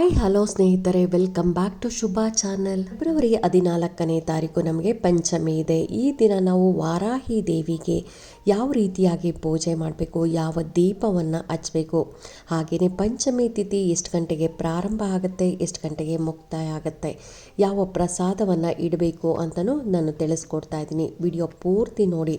Hi hello ಸ್ನೇಹಿತರೆ, welcome back to Shubha channel. February 14ನೇ ತಾರೀಕು ನಮಗೆ ಪಂಚಮಿ ಇದೆ. ಈ ದಿನ ನಾವು ವಾರಾಹಿ ದೇವಿಗೆ ಯಾವ ರೀತಿಯಾಗಿ ಪೂಜೆ ಮಾಡಬೇಕು, ಯಾವ ದೀಪವನ್ನು ಹಚ್ಚಬೇಕು, ಹಾಗೆಯೇ ಪಂಚಮಿ ತಿಥಿ ಎಷ್ಟು ಗಂಟೆಗೆ ಪ್ರಾರಂಭ ಆಗುತ್ತೆ, ಎಷ್ಟು ಗಂಟೆಗೆ ಮುಕ್ತಾಯ ಆಗುತ್ತೆ, ಯಾವ ಪ್ರಸಾದವನ್ನು ಇಡಬೇಕು ಅಂತಲೂ ನಾನು ತಿಳಿಸ್ಕೊಡ್ತಾ ಇದ್ದೀನಿ. ವಿಡಿಯೋ ಪೂರ್ತಿ ನೋಡಿ.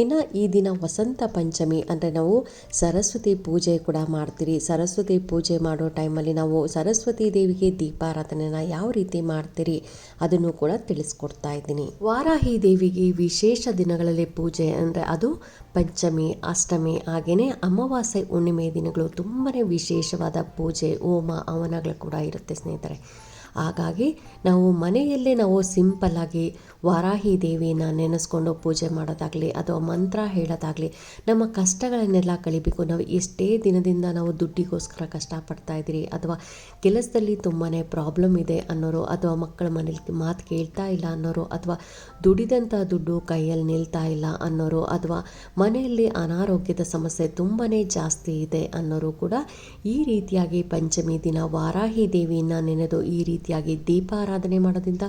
ಇನ್ನು ಈ ದಿನ ವಸಂತ ಪಂಚಮಿ ಅಂದರೆ ನಾವು ಸರಸ್ವತಿ ಪೂಜೆ ಕೂಡ ಮಾಡ್ತೀರಿ. ಸರಸ್ವತಿ ಪೂಜೆ ಮಾಡೋ ಟೈಮಲ್ಲಿ ನಾವು ಸರಸ್ವತಿ ದೇವಿಗೆ ದೀಪಾರಾಧನೆನ ಯಾವ ರೀತಿ ಮಾಡ್ತೀರಿ ಅದನ್ನು ಕೂಡ ತಿಳಿಸ್ಕೊಡ್ತಾ ಇದ್ದೀನಿ. ವಾರಾಹಿ ದೇವಿಗೆ ವಿಶೇಷ ದಿನಗಳಲ್ಲಿ ಪೂಜೆ ಅಂದರೆ ಅದು ಪಂಚಮಿ, ಅಷ್ಟಮಿ, ಹಾಗೆಯೇ ಅಮಾವಾಸ್ಯೆ, ಹುಣ್ಣಿಮೆ ದಿನಗಳು ತುಂಬಾ ವಿಶೇಷವಾದ ಪೂಜೆ, ಹೋಮ ಹವನಗಳು ಕೂಡ ಇರುತ್ತೆ ಸ್ನೇಹಿತರೆ. ಹಾಗಾಗಿ ನಾವು ಮನೆಯಲ್ಲೇ ನಾವು ಸಿಂಪಲ್ಲಾಗಿ ವಾರಾಹಿ ದೇವಿಯನ್ನು ನೆನೆಸ್ಕೊಂಡು ಪೂಜೆ ಮಾಡೋದಾಗಲಿ ಅಥವಾ ಮಂತ್ರ ಹೇಳೋದಾಗಲಿ, ನಮ್ಮ ಕಷ್ಟಗಳನ್ನೆಲ್ಲ ಕಳಿಬೇಕು. ನಾವು ಎಷ್ಟೇ ದಿನದಿಂದ ನಾವು ದುಡ್ಡಿಗೋಸ್ಕರ ಕಷ್ಟಪಡ್ತಾ ಇದ್ದೀರಿ, ಅಥವಾ ಕೆಲಸದಲ್ಲಿ ತುಂಬಾ ಪ್ರಾಬ್ಲಮ್ ಇದೆ ಅನ್ನೋರು, ಅಥವಾ ಮಕ್ಕಳ ಮನೇಲಿ ಮಾತು ಕೇಳ್ತಾ ಇಲ್ಲ ಅನ್ನೋರು, ಅಥವಾ ದುಡಿದಂಥ ದುಡ್ಡು ಕೈಯಲ್ಲಿ ನಿಲ್ತಾ ಇಲ್ಲ ಅನ್ನೋರು, ಅಥವಾ ಮನೆಯಲ್ಲಿ ಅನಾರೋಗ್ಯದ ಸಮಸ್ಯೆ ತುಂಬಾ ಜಾಸ್ತಿ ಇದೆ ಅನ್ನೋರು ಕೂಡ ಈ ರೀತಿಯಾಗಿ ಪಂಚಮಿ ದಿನ ವಾರಾಹಿ ದೇವಿಯನ್ನು ನೆನೆದು ಈ ರೀತಿಯಾಗಿ ದೀಪಾರಾಧನೆ ಮಾಡೋದ್ರಿಂದ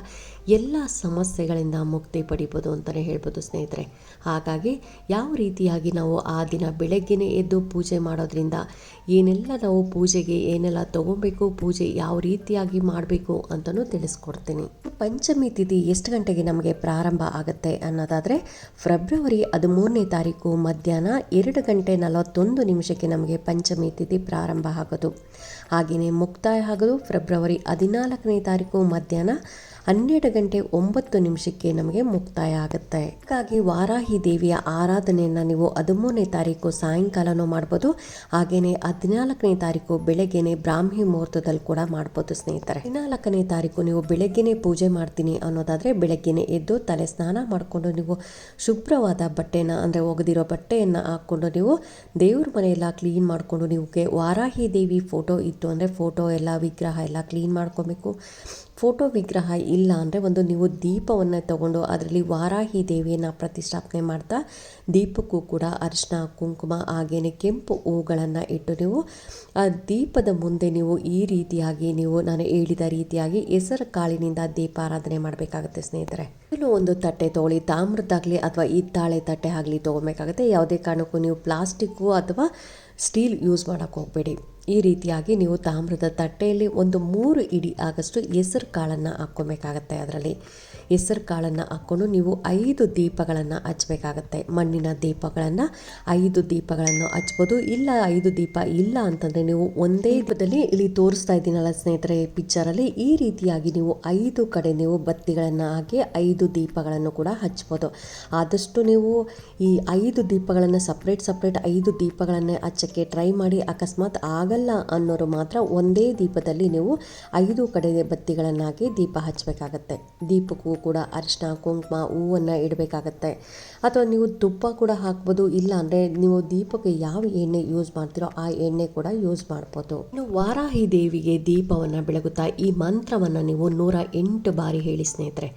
ಎಲ್ಲ ಸಮಸ್ಯೆಗಳಿಂದ ಮುಕ್ತಿ ಪಡಿಬೋದು ಅಂತಲೇ ಹೇಳ್ಬೋದು ಸ್ನೇಹಿತರೆ. ಹಾಗಾಗಿ ಯಾವ ರೀತಿಯಾಗಿ ನಾವು ಆ ದಿನ ಬೆಳಗ್ಗೆನೇ ಎದ್ದು ಪೂಜೆ ಮಾಡೋದ್ರಿಂದ ಏನೆಲ್ಲ ನಾವು ಪೂಜೆಗೆ ಏನೆಲ್ಲ ತಗೊಬೇಕು, ಪೂಜೆ ಯಾವ ರೀತಿಯಾಗಿ ಮಾಡಬೇಕು ಅಂತಲೂ ತಿಳಿಸ್ಕೊಡ್ತೀನಿ. ಪಂಚಮಿ ತಿಥಿ ಎಷ್ಟು ಗಂಟೆಗೆ ನಮಗೆ ಪ್ರಾರಂಭ ಆಗುತ್ತೆ ಅನ್ನೋದಾದರೆ, ಫೆಬ್ರವರಿ 13ನೇ ತಾರೀಕು ಮಧ್ಯಾಹ್ನ 2:41 ನಮಗೆ ಪಂಚಮಿ ತಿಥಿ ಪ್ರಾರಂಭ ಆಗೋದು. ಹಾಗೆಯೇ ಮುಕ್ತಾಯ ಆಗೋದು ಫೆಬ್ರವರಿ 14ನೇ ತಾರೀಕು ಮಧ್ಯಾಹ್ನ 12:09 ನಮಗೆ ಮುಕ್ತಾಯ ಆಗುತ್ತೆ. ಹಾಗಾಗಿ ವಾರಾಹಿ ದೇವಿಯ ಆರಾಧನೆಯನ್ನು ನೀವು 13ನೇ ತಾರೀಕು ಸಾಯಂಕಾಲನೂ ಮಾಡ್ಬೋದು, ಹಾಗೆಯೇ 14ನೇ ತಾರೀಕು ಬೆಳಗ್ಗೆನೆ ಬ್ರಾಹ್ಮಿ ಮುಹೂರ್ತದಲ್ಲಿ ಕೂಡ ಮಾಡ್ಬೋದು ಸ್ನೇಹಿತರೆ. 14ನೇ ತಾರೀಕು ನೀವು ಬೆಳಗ್ಗೆನೆ ಪೂಜೆ ಮಾಡ್ತೀನಿ ಅನ್ನೋದಾದರೆ, ಬೆಳಗ್ಗೆನೆ ಎದ್ದು ತಲೆ ಸ್ನಾನ ಮಾಡಿಕೊಂಡು ನೀವು ಶುಭ್ರವಾದ ಬಟ್ಟೆನ ಅಂದರೆ ಒಗೆದಿರೋ ಬಟ್ಟೆಯನ್ನು ಹಾಕ್ಕೊಂಡು ನೀವು ದೇವ್ರ ಮನೆಯೆಲ್ಲ ಕ್ಲೀನ್ ಮಾಡಿಕೊಂಡು, ನೀವು ವಾರಾಹಿ ದೇವಿ ಫೋಟೋ ಇತ್ತು ಅಂದರೆ ಫೋಟೋ ಎಲ್ಲ ವಿಗ್ರಹ ಎಲ್ಲ ಕ್ಲೀನ್ ಮಾಡ್ಕೊಬೇಕು. ಫೋಟೋ ವಿಗ್ರಹ ಇಲ್ಲ ಅಂದರೆ ಒಂದು ನೀವು ದೀಪವನ್ನು ತಗೊಂಡು ಅದರಲ್ಲಿ ವಾರಾಹಿ ದೇವಿಯನ್ನು ಪ್ರತಿಷ್ಠಾಪನೆ ಮಾಡ್ತಾ ದೀಪಕ್ಕೂ ಕೂಡ ಅರಿಶಿನ, ಕುಂಕುಮ, ಹಾಗೆಯೇ ಕೆಂಪು ಹೂಗಳನ್ನು ಇಟ್ಟು ನೀವು ಆ ದೀಪದ ಮುಂದೆ ನೀವು ಈ ರೀತಿಯಾಗಿ ನೀವು ನಾನು ಹೇಳಿದ ರೀತಿಯಾಗಿ ಹೆಸರು ಕಾಳಿನಿಂದ ದೀಪಾರಾಧನೆ ಮಾಡಬೇಕಾಗುತ್ತೆ ಸ್ನೇಹಿತರೆ. ಇನ್ನು ಒಂದು ತಟ್ಟೆ ತೊಗೊಳ್ಳಿ, ತಾಮ್ರದ್ದಾಗಲಿ ಅಥವಾ ಹಿತ್ತಾಳೆ ತಟ್ಟೆ ಆಗಲಿ ತೊಗೊಬೇಕಾಗುತ್ತೆ. ಯಾವುದೇ ಕಾರಣಕ್ಕೂ ನೀವು ಪ್ಲಾಸ್ಟಿಕ್ಕು ಅಥವಾ ಸ್ಟೀಲ್ ಯೂಸ್ ಮಾಡೋಕ್ಕೆ ಹೋಗಬೇಡಿ. ಈ ರೀತಿಯಾಗಿ ನೀವು ತಾಮ್ರದ ತಟ್ಟೆಯಲ್ಲಿ ಒಂದು 3 ಇಡಿ ಆಗಷ್ಟು ಹೆಸರು ಕಾಳನ್ನು ಹಾಕ್ಕೊಬೇಕಾಗತ್ತೆ. ಅದರಲ್ಲಿ ಹೆಸರು ಕಾಳನ್ನು ಹಾಕ್ಕೊಂಡು ನೀವು 5 ದೀಪಗಳನ್ನು ಹಚ್ಚಬೇಕಾಗತ್ತೆ. ಮಣ್ಣಿನ ದೀಪಗಳನ್ನು 5 ದೀಪಗಳನ್ನು ಹಚ್ಬೋದು. ಇಲ್ಲ 5 ದೀಪ ಇಲ್ಲ ಅಂತಂದರೆ ನೀವು ಒಂದೇ ದೀಪದಲ್ಲಿ, ಇಲ್ಲಿ ತೋರಿಸ್ತಾ ಇದ್ದೀನಲ್ಲ ಸ್ನೇಹಿತರೆ ಪಿಕ್ಚರಲ್ಲಿ, ಈ ರೀತಿಯಾಗಿ ನೀವು 5 ಕಡೆ ನೀವು ಬತ್ತಿಗಳನ್ನು ಹಾಕಿ 5 ದೀಪಗಳನ್ನು ಕೂಡ ಹಚ್ಬೋದು. ಆದಷ್ಟು ನೀವು ಈ 5 ದೀಪಗಳನ್ನು ಸಪ್ರೇಟ್ 5 ದೀಪಗಳನ್ನು ಹಚ್ಚಕ್ಕೆ ಟ್ರೈ ಮಾಡಿ. ಅಕಸ್ಮಾತ್ ಆಗಲ್ಲ ಅನ್ನೋರು ಮಾತ್ರ ಒಂದೇ ದೀಪದಲ್ಲಿ ನೀವು 5 ಕಡೆ ಬತ್ತಿಗಳನ್ನು ಹಾಕಿ ದೀಪ ಹಚ್ಚಬೇಕಾಗತ್ತೆ. ದೀಪಕ್ಕೂ ಕೂಡ ಅರಿಶಿನ, ಕುಂಕುಮ, ಹೂವನ್ನು ಇಡಬೇಕಾಗತ್ತೆ. ಅಥವಾ ನೀವು ತುಪ್ಪ ಕೂಡ ಹಾಕ್ಬೋದು. ಇಲ್ಲ ಅಂದರೆ ನೀವು ದೀಪಕ್ಕೆ ಯಾವ ಎಣ್ಣೆ ಯೂಸ್ ಮಾಡ್ತೀರೋ ಆ ಎಣ್ಣೆ ಕೂಡ ಯೂಸ್ ಮಾಡ್ಬೋದು. ಇನ್ನು ವಾರಾಹಿ ದೇವಿಗೆ ದೀಪವನ್ನು ಬೆಳಗುತ್ತಾ ಈ ಮಂತ್ರವನ್ನು ನೀವು 108 ಬಾರಿ ಹೇಳಿ ಸ್ನೇಹಿತರೆ.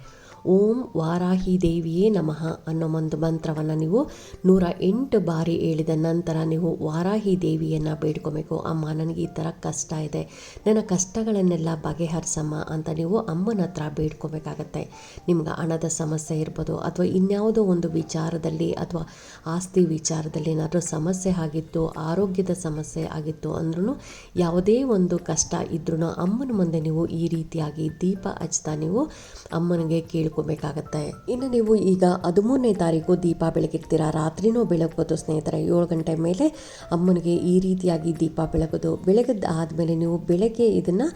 ಓಂ ವಾರಾಹಿ ದೇವಿಯೇ ನಮಃ ಅನ್ನೋ ಒಂದು ಮಂತ್ರವನ್ನು ನೀವು 108 ಬಾರಿ ಹೇಳಿದ ನಂತರ ನೀವು ವಾರಾಹಿ ದೇವಿಯನ್ನು ಬೇಡ್ಕೊಬೇಕು. ಅಮ್ಮ, ನನಗೆ ಈ ಥರ ಕಷ್ಟ ಇದೆ, ನನ್ನ ಕಷ್ಟಗಳನ್ನೆಲ್ಲ ಬಗೆಹರಿಸಮ್ಮ ಅಂತ ನೀವು ಅಮ್ಮನ ಹತ್ರ ಬೇಡ್ಕೊಬೇಕಾಗತ್ತೆ. ನಿಮ್ಗೆ ಹಣದ ಸಮಸ್ಯೆ ಇರ್ಬೋದು, ಅಥವಾ ಇನ್ಯಾವುದೋ ಒಂದು ವಿಚಾರದಲ್ಲಿ ಅಥವಾ ಆಸ್ತಿ ವಿಚಾರದಲ್ಲಿ ಏನಾದರೂ ಸಮಸ್ಯೆ ಆಗಿತ್ತು, ಆರೋಗ್ಯದ ಸಮಸ್ಯೆ ಆಗಿತ್ತು ಅಂದ್ರೂ, ಯಾವುದೇ ಒಂದು ಕಷ್ಟ ಇದ್ರೂ ಅಮ್ಮನ ಮುಂದೆ ನೀವು ಈ ರೀತಿಯಾಗಿ ದೀಪ ಹಚ್ತಾ ನೀವು ಅಮ್ಮನಿಗೆ ಕೇಳ್ಕೊಬೇಕಾಗತ್ತೆ. ಇನ್ನು ನೀವು ಈಗ 13ನೇ ತಾರೀಕು ದೀಪ ಬೆಳಗಿರ್ತೀರಾ, ರಾತ್ರಿನೂ ಬೆಳಗ್ಬೋದು ಸ್ನೇಹಿತರೆ. 7 ಗಂಟೆ ಮೇಲೆ ಅಮ್ಮನಿಗೆ ಈ ರೀತಿಯಾಗಿ ದೀಪ ಬೆಳಗೋದು. ಬೆಳಗದ ಆದಮೇಲೆ ನೀವು ಬೆಳಗ್ಗೆ ಇದನ್ನು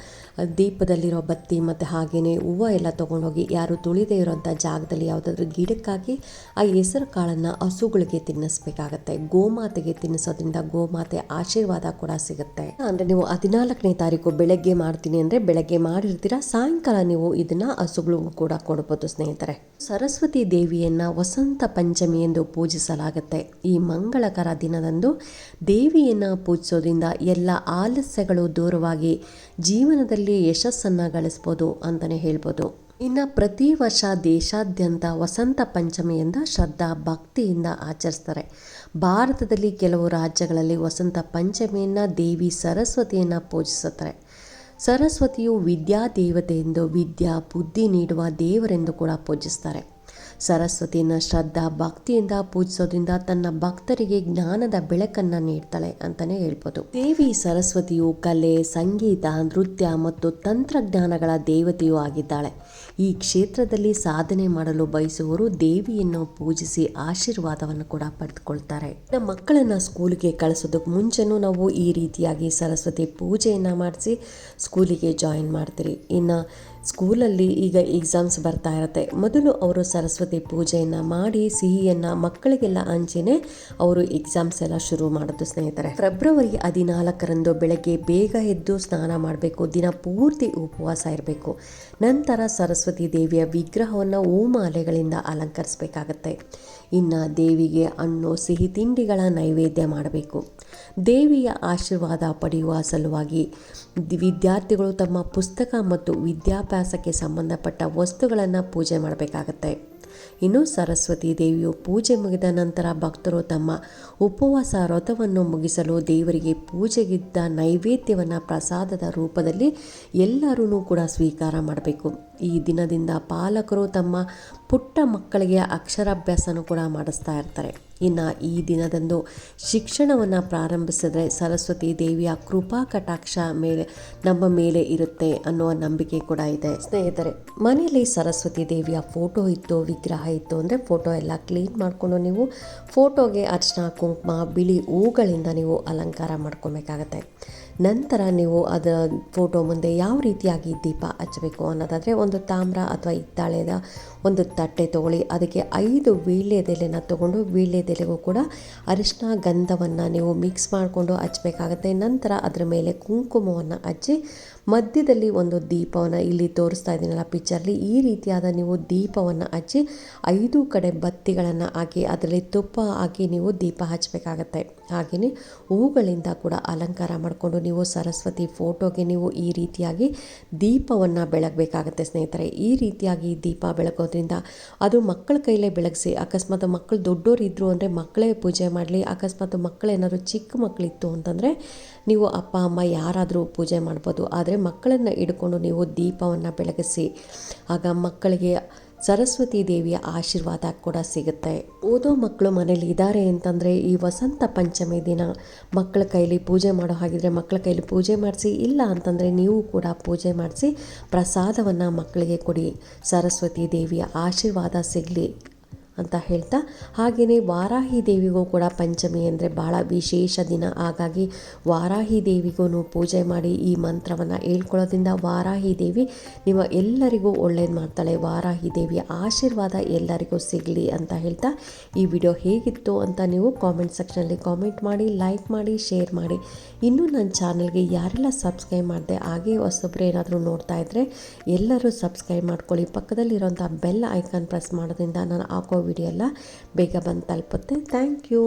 ದೀಪದಲ್ಲಿರೋ ಬತ್ತಿ ಮತ್ತು ಹಾಗೆಯೇ ಹೂವು ಎಲ್ಲ ತೊಗೊಂಡೋಗಿ ಯಾರು ತುಳಿದೇ ಇರೋಂಥ ಜಾಗದಲ್ಲಿ ಯಾವುದಾದ್ರೂ ಗಿಡಕ್ಕಾಗಿ ಆ ಹೆಸರು ಕಾಳನ್ನು ಹಸುಗಳಿಗೆ ತಿನ್ನಿಸ್ಬೇಕಾಗತ್ತೆ. ಗೋಮಾತೆಗೆ ತಿನ್ನಿಸೋದ್ರಿಂದ ಗೋಮಾತೆ ಆಶೀರ್ವಾದ ಕೂಡ ಸಿಗುತ್ತೆ. ಅಂದರೆ ನೀವು 14ನೇ ತಾರೀಕು ಬೆಳಗ್ಗೆ ಮಾಡ್ತೀನಿ ಅಂದರೆ ಬೆಳಗ್ಗೆ ಮಾಡಿರ್ತೀರಾ, ಸಾಯಂಕಾಲ ನೀವು ಇದನ್ನು ಹಸುಗಳಿಗೂ ಕೂಡ ಕೊಡ್ಬೋದು ಸ್ನೇಹಿತರೆ. ಸರಸ್ವತಿ ದೇವಿಯನ್ನು ವಸಂತ ಪಂಚಮಿ ಎಂದು ಪೂಜಿಸಲಾಗುತ್ತೆ. ಈ ಮಂಗಳಕರ ದಿನದಂದು ದೇವಿಯನ್ನು ಪೂಜಿಸೋದ್ರಿಂದ ಎಲ್ಲ ಆಲಸ್ಯಗಳು ದೂರವಾಗಿ ಜೀವನದಲ್ಲಿ ಯಶಸ್ಸನ್ನು ಗಳಿಸ್ಬೋದು ಅಂತಲೇ ಹೇಳ್ಬೋದು. ಇನ್ನು ಪ್ರತಿ ವರ್ಷ ದೇಶಾದ್ಯಂತ ವಸಂತ ಪಂಚಮಿಯಿಂದ ಶ್ರದ್ಧಾ ಭಕ್ತಿಯಿಂದ ಆಚರಿಸ್ತಾರೆ. ಭಾರತದಲ್ಲಿ ಕೆಲವು ರಾಜ್ಯಗಳಲ್ಲಿ ವಸಂತ ಪಂಚಮಿಯನ್ನು ದೇವಿ ಸರಸ್ವತಿಯನ್ನು ಪೂಜಿಸುತ್ತಾರೆ. ಸರಸ್ವತಿಯು ವಿದ್ಯಾ ದೇವತೆ ಎಂದು ವಿದ್ಯಾ ಬುದ್ಧಿ ನೀಡುವ ದೇವರೆಂದು ಕೂಡ ಪೂಜಿಸ್ತಾರೆ. ಸರಸ್ವತಿಯನ್ನು ಶ್ರದ್ಧಾ ಭಕ್ತಿಯಿಂದ ಪೂಜಿಸೋದ್ರಿಂದ ತನ್ನ ಭಕ್ತರಿಗೆ ಜ್ಞಾನದ ಬೆಳಕನ್ನು ನೀಡ್ತಾಳೆ ಅಂತಲೇ ಹೇಳ್ಬೋದು. ದೇವಿ ಸರಸ್ವತಿಯು ಕಲೆ, ಸಂಗೀತ, ನೃತ್ಯ ಮತ್ತು ತಂತ್ರಜ್ಞಾನಗಳ ದೇವತೆಯೂ ಆಗಿದ್ದಾಳೆ. ಈ ಕ್ಷೇತ್ರದಲ್ಲಿ ಸಾಧನೆ ಮಾಡಲು ಬಯಸುವವರು ದೇವಿಯನ್ನು ಪೂಜಿಸಿ ಆಶೀರ್ವಾದವನ್ನು ಕೂಡ ಪಡೆದುಕೊಳ್ತಾರೆ. ನಮ್ಮ ಮಕ್ಕಳನ್ನು ಸ್ಕೂಲಿಗೆ ಕಳಿಸೋದಕ್ಕೆ ಮುಂಚೆನೂ ನಾವು ಈ ರೀತಿಯಾಗಿ ಸರಸ್ವತಿ ಪೂಜೆಯನ್ನು ಮಾಡಿಸಿ ಸ್ಕೂಲಿಗೆ ಜಾಯಿನ್ ಮಾಡ್ತೀರಿ. ಇನ್ನು ಸ್ಕೂಲಲ್ಲಿ ಈಗ ಎಕ್ಸಾಮ್ಸ್ ಬರ್ತಾ ಇರುತ್ತೆ, ಮೊದಲು ಅವರು ಸರಸ್ವತಿ ಪೂಜೆಯನ್ನು ಮಾಡಿ ಸಿಹಿಯನ್ನು ಮಕ್ಕಳಿಗೆಲ್ಲ ಹಂಚಿನೇ ಅವರು ಎಕ್ಸಾಮ್ಸ್ ಎಲ್ಲ ಶುರು ಮಾಡೋದು ಸ್ನೇಹಿತರೆ. ಫೆಬ್ರವರಿ 14ರಂದು ಬೆಳಗ್ಗೆ ಬೇಗ ಎದ್ದು ಸ್ನಾನ ಮಾಡಬೇಕು, ದಿನ ಪೂರ್ತಿ ಉಪವಾಸ ಇರಬೇಕು. ನಂತರ ಸರಸ್ವತಿ ದೇವಿಯ ವಿಗ್ರಹವನ್ನು ಹೂಮಾಲೆಗಳಿಂದ ಅಲಂಕರಿಸಬೇಕಾಗತ್ತೆ. ಇನ್ನು ದೇವಿಗೆ ಹಣ್ಣು, ಸಿಹಿ ತಿಂಡಿಗಳ ನೈವೇದ್ಯ ಮಾಡಬೇಕು. ದೇವಿಯ ಆಶೀರ್ವಾದ ಪಡೆಯುವ ಸಲುವಾಗಿ ವಿದ್ಯಾರ್ಥಿಗಳು ತಮ್ಮ ಪುಸ್ತಕ ಮತ್ತು ವಿದ್ಯಾಭ್ಯಾಸಕ್ಕೆ ಸಂಬಂಧಪಟ್ಟ ವಸ್ತುಗಳನ್ನು ಪೂಜೆ ಮಾಡಬೇಕಾಗತ್ತೆ. ಇನ್ನು ಸರಸ್ವತಿ ದೇವಿಯು ಪೂಜೆ ಮುಗಿದ ನಂತರ ಭಕ್ತರು ತಮ್ಮ ಉಪವಾಸ ವ್ರತವನ್ನು ಮುಗಿಸಲು ದೇವರಿಗೆ ಪೂಜೆಗಿದ್ದ ನೈವೇದ್ಯವನ್ನು ಪ್ರಸಾದದ ರೂಪದಲ್ಲಿ ಎಲ್ಲರೂ ಕೂಡ ಸ್ವೀಕಾರ ಮಾಡಬೇಕು. ಈ ದಿನದಿಂದ ಪಾಲಕರು ತಮ್ಮ ಪುಟ್ಟ ಮಕ್ಕಳಿಗೆ ಅಕ್ಷರಾಭ್ಯಾಸನೂ ಕೂಡ ಮಾಡಿಸ್ತಾ ಇರ್ತಾರೆ. ಇನ್ನು ಈ ದಿನದಂದು ಶಿಕ್ಷಣವನ್ನು ಪ್ರಾರಂಭಿಸಿದ್ರೆ ಸರಸ್ವತಿ ದೇವಿಯ ಕೃಪಾ ಕಟಾಕ್ಷ ನಮ್ಮ ಮೇಲೆ ಇರುತ್ತೆ ಅನ್ನುವ ನಂಬಿಕೆ ಕೂಡ ಇದೆ ಸ್ನೇಹಿತರೆ. ಮನೆಯಲ್ಲಿ ಸರಸ್ವತಿ ದೇವಿಯ ಫೋಟೋ ಇತ್ತು, ವಿಗ್ರಹ ಇತ್ತು ಅಂದರೆ ಫೋಟೋ ಎಲ್ಲ ಕ್ಲೀನ್ ಮಾಡಿಕೊಂಡು ನೀವು ಫೋಟೋಗೆ ಅರ್ಶಿನ, ಕುಂಕುಮ, ಬಿಳಿ ಹೂಗಳಿಂದ ನೀವು ಅಲಂಕಾರ ಮಾಡ್ಕೊಬೇಕಾಗತ್ತೆ. ನಂತರ ನೀವು ಅದರ ಫೋಟೋ ಮುಂದೆ ಯಾವ ರೀತಿಯಾಗಿ ದೀಪ ಹಚ್ಚಬೇಕು ಅನ್ನೋದಾದರೆ, ಒಂದು ತಾಮ್ರ ಅಥವಾ ಹಿತ್ತಾಳೆದ ಒಂದು ತಟ್ಟೆ ತೊಗೊಳ್ಳಿ, ಅದಕ್ಕೆ 5 ವೀಳ್ಯದೆಲೆನ ತೊಗೊಂಡು ವೀಳ್ಯದೆಲೆಗೂ ಕೂಡ ಅರಿಶಿನ, ಗಂಧವನ್ನು ನೀವು ಮಿಕ್ಸ್ ಮಾಡಿಕೊಂಡು ಹಚ್ಚಬೇಕಾಗತ್ತೆ. ನಂತರ ಅದರ ಮೇಲೆ ಕುಂಕುಮವನ್ನು ಹಚ್ಚಿ ಮಧ್ಯದಲ್ಲಿ ಒಂದು ದೀಪವನ್ನು, ಇಲ್ಲಿ ತೋರಿಸ್ತಾ ಇದ್ದೀನಲ್ಲ ಪಿಕ್ಚರ್ಲಿ, ಈ ರೀತಿಯಾದ ನೀವು ದೀಪವನ್ನು ಹಚ್ಚಿ 5 ಕಡೆ ಬತ್ತಿಗಳನ್ನು ಹಾಕಿ ಅದರಲ್ಲಿ ತುಪ್ಪ ಹಾಕಿ ನೀವು ದೀಪ ಹಚ್ಚಬೇಕಾಗತ್ತೆ. ಹಾಗೆಯೇ ಹೂಗಳಿಂದ ಕೂಡ ಅಲಂಕಾರ ಮಾಡಿಕೊಂಡು ನೀವು ಸರಸ್ವತಿ ಫೋಟೋಗೆ ನೀವು ಈ ರೀತಿಯಾಗಿ ದೀಪವನ್ನು ಬೆಳಗಬೇಕಾಗತ್ತೆ ಸ್ನೇಹಿತರೆ. ಈ ರೀತಿಯಾಗಿ ದೀಪ ಬೆಳಗೋದ್ರಿಂದ ಅದು ಮಕ್ಕಳ ಕೈಲೇ ಬೆಳಗಿಸಿ, ಅಕಸ್ಮಾತ್ ಮಕ್ಕಳು ದೊಡ್ಡೋರು ಇದ್ದರು ಅಂದರೆ ಮಕ್ಕಳೇ ಪೂಜೆ ಮಾಡಲಿ, ಅಕಸ್ಮಾತ್ ಮಕ್ಕಳೇನಾದ್ರು ಚಿಕ್ಕ ಮಕ್ಕಳಿತ್ತು ಅಂತಂದರೆ ನೀವು ಅಪ್ಪ ಅಮ್ಮ ಯಾರಾದರೂ ಪೂಜೆ ಮಾಡ್ಬೋದು. ಆದರೆ ಮಕ್ಕಳನ್ನು ಹಿಡ್ಕೊಂಡು ನೀವು ದೀಪವನ್ನು ಬೆಳಗಿಸಿ, ಆಗ ಮಕ್ಕಳಿಗೆ ಸರಸ್ವತಿ ದೇವಿಯ ಆಶೀರ್ವಾದ ಕೂಡ ಸಿಗುತ್ತೆ. ಓದೋ ಮಕ್ಕಳು ಮನೇಲಿ ಇದ್ದಾರೆ ಅಂತಂದರೆ ಈ ವಸಂತ ಪಂಚಮಿ ದಿನ ಮಕ್ಕಳ ಕೈಲಿ ಪೂಜೆ ಮಾಡೋ ಹಾಗಿದ್ರೆ ಮಕ್ಕಳ ಕೈಲಿ ಪೂಜೆ ಮಾಡಿಸಿ, ಇಲ್ಲ ಅಂತಂದರೆ ನೀವು ಕೂಡ ಪೂಜೆ ಮಾಡಿಸಿ ಪ್ರಸಾದವನ್ನು ಮಕ್ಕಳಿಗೆ ಕೊಡಿ, ಸರಸ್ವತಿ ದೇವಿಯ ಆಶೀರ್ವಾದ ಸಿಗಲಿ ಅಂತ ಹೇಳ್ತಾ, ಹಾಗೆಯೇ ವಾರಾಹಿ ದೇವಿಗೂ ಕೂಡ ಪಂಚಮಿ ಅಂದರೆ ಭಾಳ ವಿಶೇಷ ದಿನ. ಹಾಗಾಗಿ ವಾರಾಹಿ ದೇವಿಗೂ ಪೂಜೆ ಮಾಡಿ ಈ ಮಂತ್ರವನ್ನು ಹೇಳ್ಕೊಳ್ಳೋದ್ರಿಂದ ವಾರಾಹಿ ದೇವಿ ನಿಮ್ಮ ಎಲ್ಲರಿಗೂ ಒಳ್ಳೇದು ಮಾಡ್ತಾಳೆ. ವಾರಾಹಿ ದೇವಿಯ ಆಶೀರ್ವಾದ ಎಲ್ಲರಿಗೂ ಸಿಗಲಿ ಅಂತ ಹೇಳ್ತಾ, ಈ ವಿಡಿಯೋ ಹೇಗಿತ್ತು ಅಂತ ನೀವು ಕಾಮೆಂಟ್ ಸೆಕ್ಷನಲ್ಲಿ ಕಾಮೆಂಟ್ ಮಾಡಿ, ಲೈಕ್ ಮಾಡಿ, ಶೇರ್ ಮಾಡಿ. ಇನ್ನೂ ನನ್ನ ಚಾನಲ್ಗೆ ಯಾರೆಲ್ಲ ಸಬ್ಸ್ಕ್ರೈಬ್ ಮಾಡಿದೆ ಹಾಗೆ ಹೊಸೊಬ್ಬರು ಏನಾದರೂ ನೋಡ್ತಾ ಇದ್ದರೆ ಎಲ್ಲರೂ ಸಬ್ಸ್ಕ್ರೈಬ್ ಮಾಡ್ಕೊಳ್ಳಿ. ಪಕ್ಕದಲ್ಲಿರೋಂಥ ಬೆಲ್ ಐಕಾನ್ ಪ್ರೆಸ್ ಮಾಡೋದ್ರಿಂದ ನಾನು ಹಾಕೋ ವಿಡಿಯೋ ಎಲ್ಲ ಬೇಗ ಬಂದು ತಲುಪುತ್ತೆ. Thank you.